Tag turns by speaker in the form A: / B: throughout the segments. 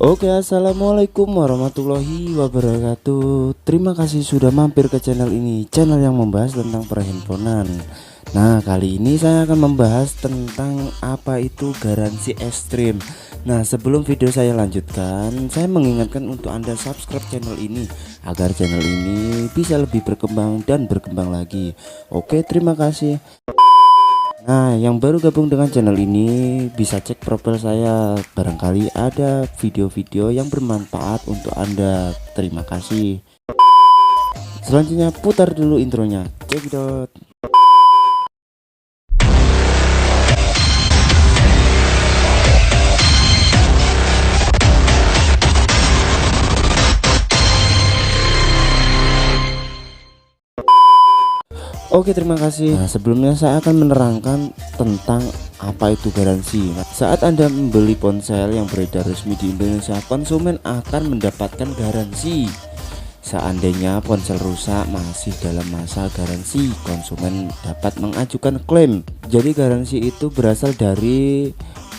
A: Oke, assalamualaikum warahmatullahi wabarakatuh. Terima kasih sudah mampir ke channel ini, channel yang membahas tentang perhandphonean. Nah, kali ini saya akan membahas tentang apa itu garansi ekstrim. Nah, sebelum video saya lanjutkan, saya mengingatkan untuk Anda subscribe channel ini agar channel ini bisa lebih berkembang dan berkembang lagi. Oke, terima kasih. Nah, yang baru gabung dengan channel ini bisa cek profil saya, barangkali ada video-video yang bermanfaat untuk Anda. Terima kasih. Selanjutnya putar dulu intronya. Cekidot. Oke, terima kasih. Nah, sebelumnya saya akan menerangkan tentang apa itu garansi. Nah, saat Anda membeli ponsel yang beredar resmi di Indonesia, konsumen akan mendapatkan garansi. Seandainya ponsel rusak masih dalam masa garansi, konsumen dapat mengajukan klaim. Jadi garansi itu berasal dari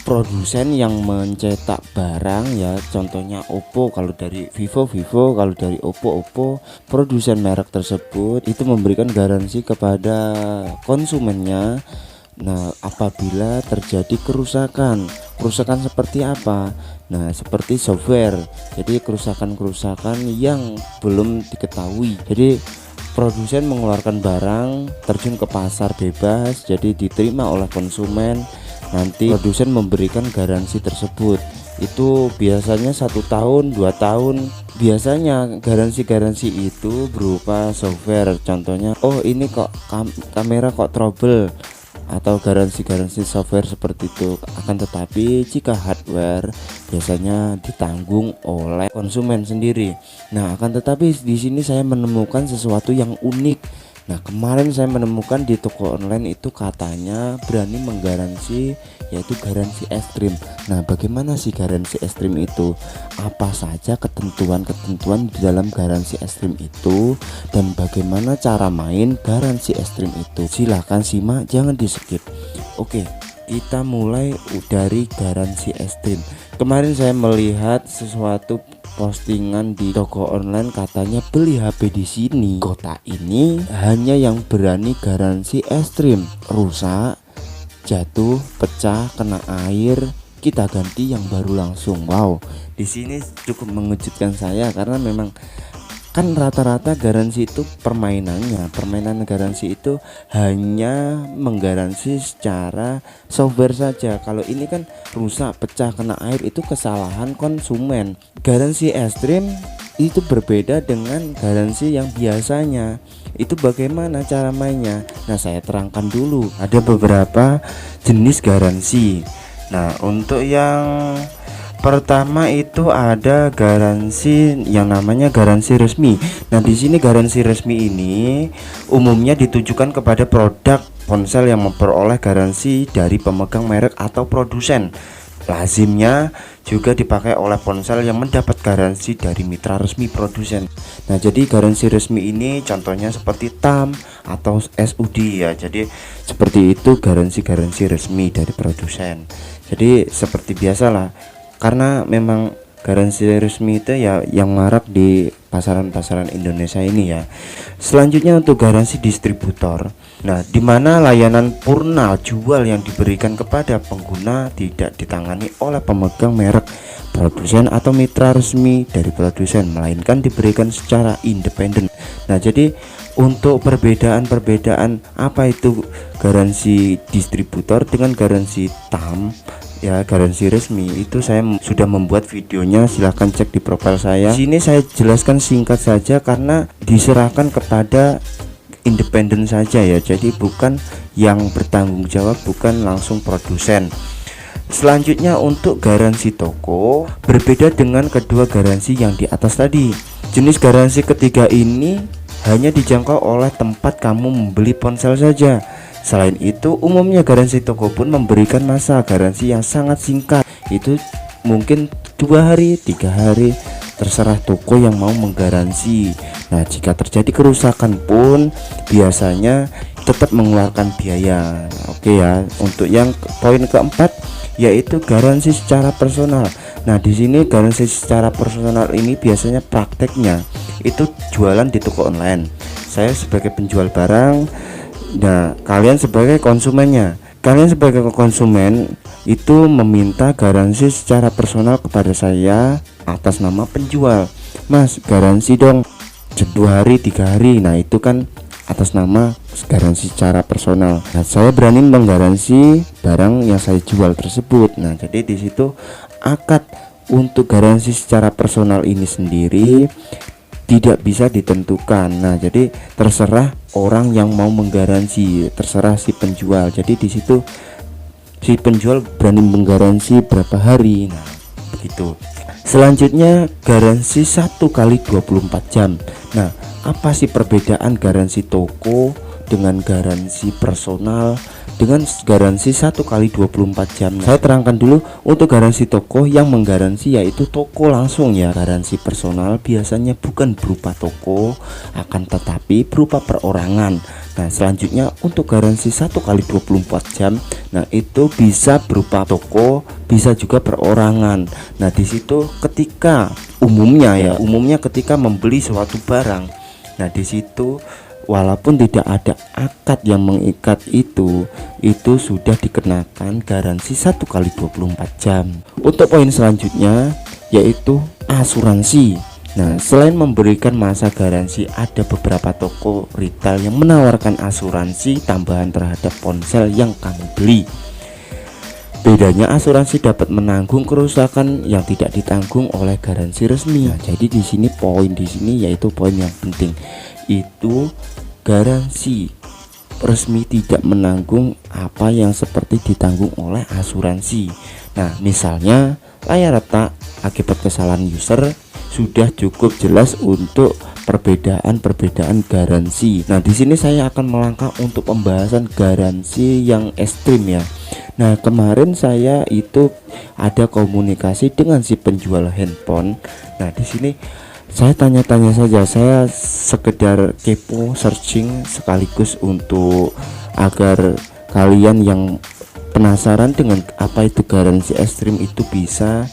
A: produsen yang mencetak barang ya, contohnya Oppo, kalau dari Vivo, kalau dari Oppo, produsen merek tersebut itu memberikan garansi kepada konsumennya. Nah, apabila terjadi kerusakan seperti apa? Nah, seperti software. Jadi kerusakan yang belum diketahui. Jadi produsen mengeluarkan barang, terjun ke pasar bebas, jadi diterima oleh konsumen. Nanti produsen memberikan garansi tersebut, itu biasanya 1 tahun 2 tahun. Biasanya garansi itu berupa software, contohnya oh ini kok kamera kok trouble, atau garansi software seperti itu. Akan tetapi jika hardware biasanya ditanggung oleh konsumen sendiri. Nah, akan tetapi di sini saya menemukan sesuatu yang unik. Nah, kemarin saya menemukan di toko online itu katanya berani menggaransi, yaitu garansi ekstrim. Nah, bagaimana sih garansi ekstrim itu? Apa saja ketentuan di dalam garansi ekstrim itu, dan bagaimana cara main garansi ekstrim itu? Silahkan simak, jangan di skip. Oke, kita mulai dari garansi ekstrim. Kemarin saya melihat sesuatu postingan di toko online, katanya beli HP di sini, kota ini hanya yang berani garansi ekstrim. Rusak, jatuh, pecah, kena air, kita ganti yang baru langsung. Wow, di sini cukup mengejutkan saya karena memang kan rata-rata garansi itu permainan garansi itu hanya menggaransi secara software saja. Kalau ini kan rusak, pecah, kena air, itu kesalahan konsumen. Garansi ekstrim itu berbeda dengan garansi yang biasanya. Itu bagaimana cara mainnya? Nah, saya terangkan dulu. Ada beberapa jenis garansi. Nah, untuk yang pertama itu ada garansi yang namanya garansi resmi. Nah, di sini garansi resmi ini umumnya ditujukan kepada produk ponsel yang memperoleh garansi dari pemegang merek atau produsen. Lazimnya juga dipakai oleh ponsel yang mendapat garansi dari mitra resmi produsen. Nah, jadi garansi resmi ini contohnya seperti TAM atau SUD ya. Jadi seperti itu garansi resmi dari produsen. Jadi seperti biasalah, karena memang garansi resmi itu ya yang marak di pasaran-pasaran Indonesia ini ya. Selanjutnya untuk garansi distributor. Nah, dimana layanan purna jual yang diberikan kepada pengguna tidak ditangani oleh pemegang merek, produsen atau mitra resmi dari produsen, melainkan diberikan secara independen. Nah, jadi untuk perbedaan apa itu garansi distributor dengan garansi TAM ya, garansi resmi itu saya sudah membuat videonya, silahkan cek di profil saya. Sini saya jelaskan singkat saja karena diserahkan kepada independen saja ya, jadi bukan yang bertanggung jawab, bukan langsung produsen. Selanjutnya untuk garansi toko, berbeda dengan kedua garansi yang di atas tadi. Jenis garansi ketiga ini hanya dijangkau oleh tempat kamu membeli ponsel saja. Selain itu, umumnya garansi toko pun memberikan masa garansi yang sangat singkat, itu mungkin 2 hari, 3 hari, terserah toko yang mau menggaransi. Nah, jika terjadi kerusakan pun biasanya tetap mengeluarkan biaya. Oke ya, untuk yang poin keempat yaitu garansi secara personal. Nah, di sini garansi secara personal ini biasanya prakteknya itu jualan di toko online. Saya sebagai penjual barang, nah kalian sebagai konsumennya. Kalian sebagai konsumen itu meminta garansi secara personal kepada saya atas nama penjual. Mas, garansi dong 2 hari 3 hari. Nah, itu kan atas nama garansi secara personal. Nah, saya berani menggaransi barang yang saya jual tersebut. Nah, jadi di situ akad untuk garansi secara personal ini sendiri tidak bisa ditentukan. Nah, jadi terserah orang yang mau menggaransi, terserah si penjual. Jadi di situ si penjual berani menggaransi berapa hari. Nah, begitu. Selanjutnya garansi 1 kali 24 jam. Nah, apa sih perbedaan garansi toko dengan garansi personal dengan garansi 1 kali 24 jam? Saya terangkan dulu. Untuk garansi toko, yang menggaransi yaitu toko langsung ya. Garansi personal biasanya bukan berupa toko, akan tetapi berupa perorangan. Nah, selanjutnya untuk garansi 1 kali 24 jam, nah itu bisa berupa toko, bisa juga perorangan. Nah, di situ ketika umumnya ketika membeli suatu barang, nah di situ walaupun tidak ada akad yang mengikat itu sudah dikenakan garansi 1 kali 24 jam. Untuk poin selanjutnya yaitu asuransi. Nah, selain memberikan masa garansi, ada beberapa toko retail yang menawarkan asuransi tambahan terhadap ponsel yang kamu beli. Bedanya, asuransi dapat menanggung kerusakan yang tidak ditanggung oleh garansi resmi. Nah, jadi di sini poin yaitu poin yang penting. Itu garansi resmi tidak menanggung apa yang seperti ditanggung oleh asuransi. Nah, misalnya layar retak akibat kesalahan user, sudah cukup jelas untuk perbedaan garansi. Nah, di sini saya akan melangkah untuk pembahasan garansi yang ekstrim ya. Nah, kemarin saya itu ada komunikasi dengan si penjual handphone. Nah, di sini saya tanya-tanya saja, saya sekedar kepo, searching sekaligus untuk agar kalian yang penasaran dengan apa itu garansi ekstrim itu bisa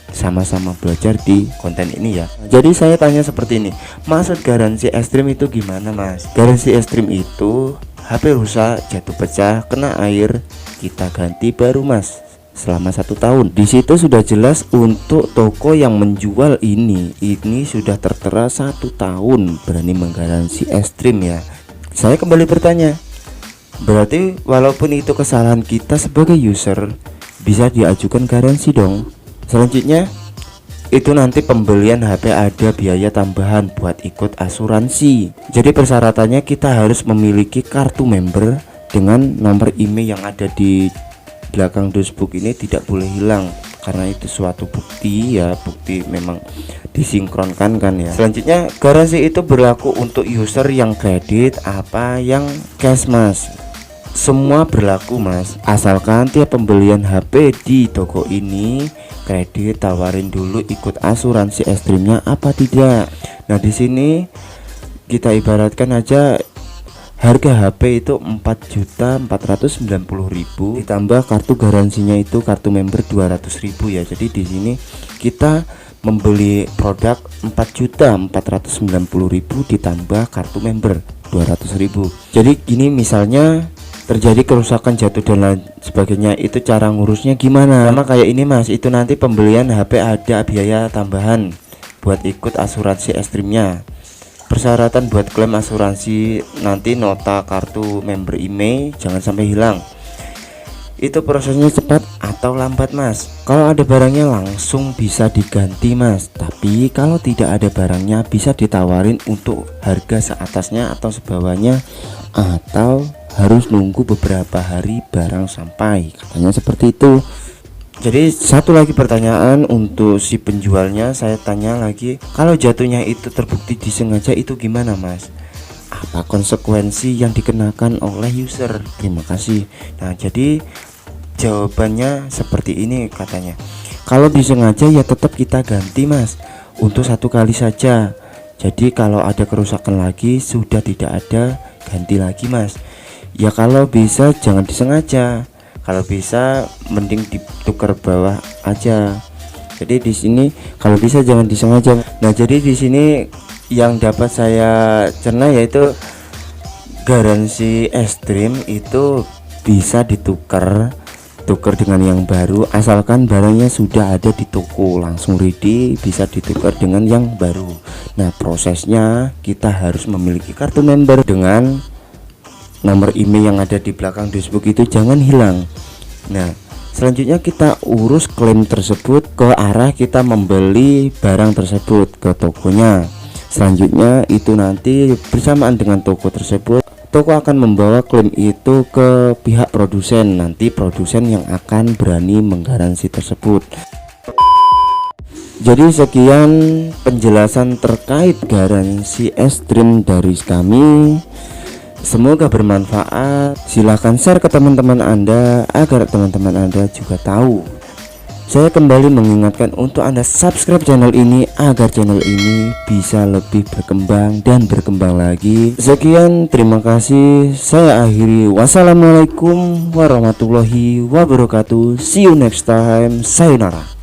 A: sama-sama belajar di konten ini ya. Jadi saya tanya seperti ini, maksud garansi ekstrim itu gimana mas? Garansi ekstrim itu HP rusak, jatuh pecah, kena air, kita ganti baru mas, selama 1 tahun. Di situ sudah jelas untuk toko yang menjual ini sudah tertera 1 tahun berani menggaransi ekstrim ya. Saya kembali bertanya, berarti walaupun itu kesalahan kita sebagai user, bisa diajukan garansi dong. Selanjutnya itu nanti pembelian HP ada biaya tambahan buat ikut asuransi. Jadi persyaratannya kita harus memiliki kartu member dengan nomor email yang ada di belakang dashboard ini tidak boleh hilang, karena itu suatu bukti ya, bukti memang disinkronkan kan ya. Selanjutnya garansi itu berlaku untuk user yang kredit apa yang cash mas. Semua berlaku mas, asalkan tiap pembelian HP di toko ini kredit, tawarin dulu ikut asuransi ekstrimnya apa tidak. Nah, di sini kita ibaratkan aja harga HP itu 4.490.000 ditambah kartu garansinya itu kartu member 200.000 ya. Jadi di sini kita membeli produk 4.490.000 ditambah kartu member 200.000. Jadi gini, misalnya terjadi kerusakan, jatuh dan lain sebagainya, itu cara ngurusnya gimana? Sama kayak ini mas, itu nanti pembelian HP ada biaya tambahan buat ikut asuransi ekstrimnya. Persyaratan buat klaim asuransi nanti nota kartu member email jangan sampai hilang. Itu prosesnya cepat atau lambat mas? Kalau ada barangnya langsung bisa diganti mas, tapi kalau tidak ada barangnya bisa ditawarin untuk harga seatasnya atau sebawahnya, atau harus nunggu beberapa hari barang sampai, katanya seperti itu. Jadi satu lagi pertanyaan untuk si penjualnya, saya tanya lagi, kalau jatuhnya itu terbukti disengaja itu gimana mas? Apa konsekuensi yang dikenakan oleh user? Terima kasih. Nah, jadi jawabannya seperti ini katanya, kalau disengaja ya tetap kita ganti mas, untuk 1 kali saja. Jadi kalau ada kerusakan lagi sudah tidak ada, ganti lagi mas. Ya kalau bisa jangan disengaja, kalau bisa mending ditukar bawah aja. Jadi di sini kalau bisa jangan disengaja. Nah, jadi di sini yang dapat saya cerna yaitu garansi es krim itu bisa ditukar dengan yang baru asalkan barangnya sudah ada di toko, langsung ready, bisa ditukar dengan yang baru. Nah, prosesnya kita harus memiliki kartu member dengan nomor email yang ada di belakang dashboard itu jangan hilang. Nah, selanjutnya kita urus klaim tersebut ke arah kita membeli barang tersebut ke tokonya. Selanjutnya itu nanti bersamaan dengan toko tersebut, toko akan membawa klaim itu ke pihak produsen. Nanti produsen yang akan berani menggaransi tersebut. Jadi sekian penjelasan terkait garansi es krim dari kami. Semoga bermanfaat. Silahkan share ke teman-teman Anda agar teman-teman Anda juga tahu. Saya kembali mengingatkan untuk Anda subscribe channel ini agar channel ini bisa lebih berkembang dan berkembang lagi. Sekian, terima kasih. Saya akhiri. Wassalamualaikum warahmatullahi wabarakatuh. See you next time. Sayonara.